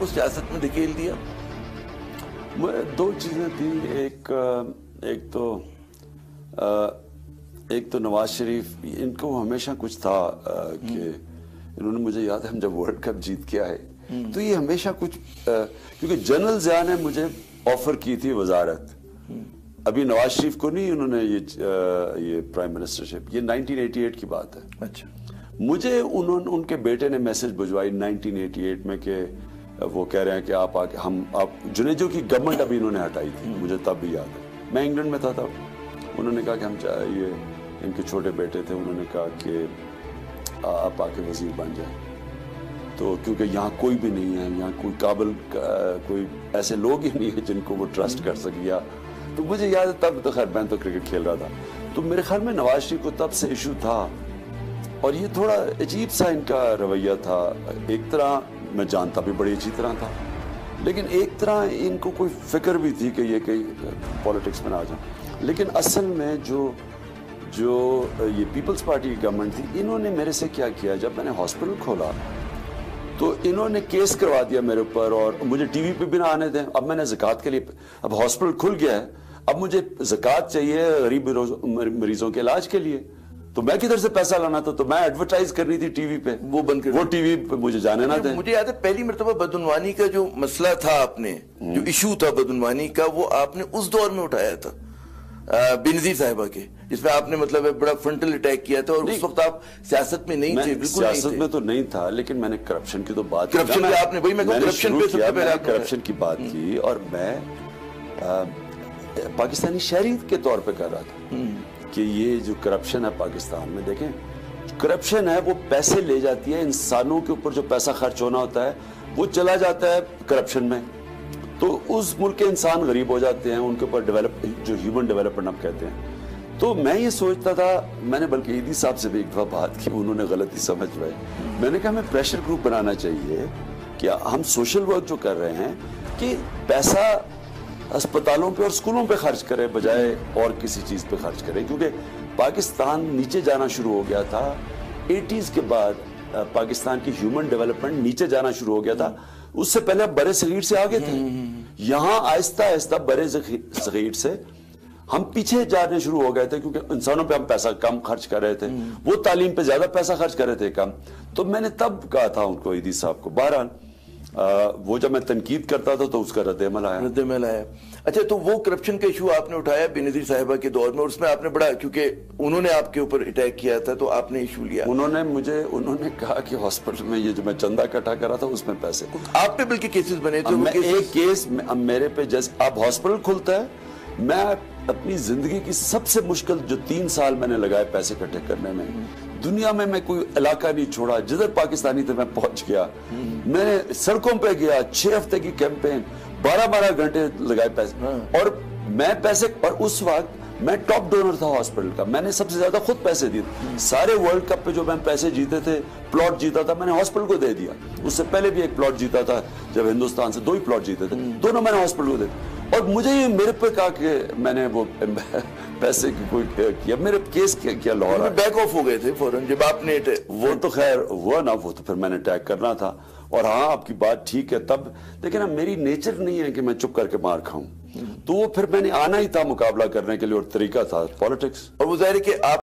کو سیاست میں دھکیل دیا؟ دو چیزیں تھیں. ایک تو نواز شریف، ان کو ہمیشہ کچھ تھا کہ انہوں نے، مجھے یاد ہے ہم جب ورلڈ کپ جیت کے آئے تو یہ ہمیشہ کچھ، کیونکہ جنرل ضیاء نے مجھے آفر کی تھی وزارت، ابھی نواز شریف کو نہیں، انہوں نے یہ پرائم منسٹرشپ، یہ 1988 کی بات ہے. اچھا. مجھے ان کے بیٹے نے میسج بھجوائی 1988 میں کہ وہ کہہ رہے ہیں کہ آپ آ کے آپ جنیجو کی گورنمنٹ ابھی انہوں نے ہٹائی تھی، مجھے تب بھی یاد ہے، میں انگلینڈ میں تھا تب. انہوں نے کہا کہ ہم یہ ان کے چھوٹے بیٹے تھے، انہوں نے کہا کہ آپ آ کے وزیر بن جائیں. تو کیونکہ یہاں کوئی بھی نہیں ہے، یہاں کوئی قابل، کوئی ایسے لوگ ہی نہیں ہیں جن کو وہ ٹرسٹ کر سکیا. تو مجھے یاد ہے تب تو خیر میں تو کرکٹ کھیل رہا تھا، تو میرے خیال میں نواز شریف کو تب سے ایشو تھا، اور یہ تھوڑا عجیب سا ان کا رویہ تھا. ایک طرح میں جانتا بھی بڑی اچھی طرح تھا، لیکن ایک طرح ان کو کوئی فکر بھی تھی کہ یہ کہیں پولیٹکس میں نہ آ جائیں. لیکن اصل میں جو یہ پیپلز پارٹی کی گورنمنٹ تھی، انہوں نے میرے سے کیا کیا، جب میں نے ہاسپٹل کھولا تو انہوں نے کیس کروا دیا میرے اوپر، اور مجھے ٹی وی پہ بھی نہ آنے دیں. اب میں نے زکوٰۃ کے لیے، اب ہاسپٹل کھل گیا ہے، اب مجھے زکوٰۃ چاہیے غریب مریضوں کے علاج کے لیے، تو میں کدھر سے پیسہ لانا تھا؟ تو میں ایڈورٹائز کرنی تھی ٹی وی پہ، وہ بند کر، وہ ٹی وی پہ مجھے جانے نہ دیں. مجھے یاد ہے پہلی مرتبہ بدعنوانی کا جو مسئلہ تھا، آپ نے جو ایشو تھا بدعنوانی کا، وہ آپ نے اس دور میں اٹھایا تھا بینظیر صاحبہ کے، جس میں آپ نے مطلب بڑا فرنٹل اٹیک کیا تھا، اور اس وقت آپ سیاست میں نہیں تھے، بالکل سیاست میں تو نہیں تھا، لیکن میں نے کرپشن کی تو بات کی، کرپشن آپ نے، وہی میں کرپشن پہ سب سے پہلے کرپشن کی بات کی، اور میں پاکستانی شہری کے طور پہ کر رہا تھا کہ یہ جو کرپشن ہے پاکستان میں، دیکھیں کرپشن ہے، وہ پیسے لے جاتی ہے، انسانوں کے اوپر جو پیسہ خرچ ہونا ہوتا ہے وہ چلا جاتا ہے کرپشن میں، تو اس ملک کے انسان غریب ہو جاتے ہیں، ان کے اوپر ڈیولپ، جو ہیومن ڈیولپمنٹ ہم کہتے ہیں. تو میں یہ سوچتا تھا، میں نے بلکہ ایدی صاحب سے بھی ایک دفعہ بات کی، انہوں نے غلطی سمجھ پائے. میں نے کہا ہمیں پریشر گروپ بنانا چاہیے کہ ہم سوشل ورک جو کر رہے ہیں کہ پیسہ اسپتالوں پہ اور اسکولوں پہ خرچ کرے بجائے اور کسی چیز پہ خرچ کرے، کیونکہ پاکستان نیچے جانا شروع ہو گیا تھا 80s کے بعد. پاکستان کی ہیومن ڈیولپمنٹ نیچے جانا شروع ہو گیا تھا. اس سے پہلے برے صغیر سے آگے تھے، یہاں آہستہ آہستہ برے صغیر سے ہم پیچھے جانے شروع ہو گئے تھے، کیونکہ انسانوں پہ ہم پیسہ کم خرچ کر رہے تھے، وہ تعلیم پہ زیادہ پیسہ خرچ کر رہے تھے کم. تو میں نے تب کہا تھا ان کو، ایدی صاحب کو، بہرحال وہ جب میں تنقید کرتا تھا تو اس کا رد عمل آیا. اچھا، تو وہ کرپشن کا ایشو آپ نے اٹھایا بینظیر صاحبہ کے دور میں، اور اس میں آپ نے بڑا، کیونکہ انہوں نے آپ کے اوپر اٹیک کیا تھا تو آپ نے ایشو لیا. انہوں نے کہا کہ ہاسپٹل میں یہ جو میں چندہ اکٹھا کر رہا تھا اس میں پیسے، آپ پہ بلکہ کیسز بنے تھے. ایک کیس میرے پہ، جیسے اب ہاسپٹل کھلتا ہے، میں اپنی زندگی کی سب سے مشکل جو 3 سال میں نے لگائے پیسے اکٹھے کرنے میں، دنیا میں کوئی علاقہ نہیں چھوڑا، جدھر پاکستانی تھے میں پہنچ گیا. میں نے سڑکوں پہ گیا، 6 ہفتے کی کیمپین، 12 گھنٹے لگائے پیسے، اور میں پیسے، اور اس وقت میں ٹاپ ڈونر تھا ہاسپٹل کا، میں نے سب سے زیادہ خود پیسے دیے. سارے ورلڈ کپ پہ جو میں پیسے جیتے تھے، پلاٹ جیتا تھا، میں نے ہاسپٹل کو دے دیا. اس سے پہلے بھی ایک پلاٹ جیتا تھا جب ہندوستان سے، 2 ہی پلاٹ جیتے تھے، دونوں میں نے ہاسپٹل کو دے دیا. اور مجھے یہ میرے پہ کہا کہ میں نے وہ پیسے کی کوئی کیا، میرے کیس کیا لاہور بیک آف ہو گئے تھے فوراً جب آپ نے، وہ تو خیر وہ نا، وہ تو پھر میں نے اٹیک کرنا تھا. اور ہاں آپ کی بات ٹھیک ہے تب، لیکن اب میری نیچر نہیں ہے کہ میں چپ کر کے مار کھاؤں، تو وہ پھر میں نے آنا ہی تھا مقابلہ کرنے کے لیے، اور طریقہ تھا پالیٹکس. اور وہ ظاہر ہے کہ آپ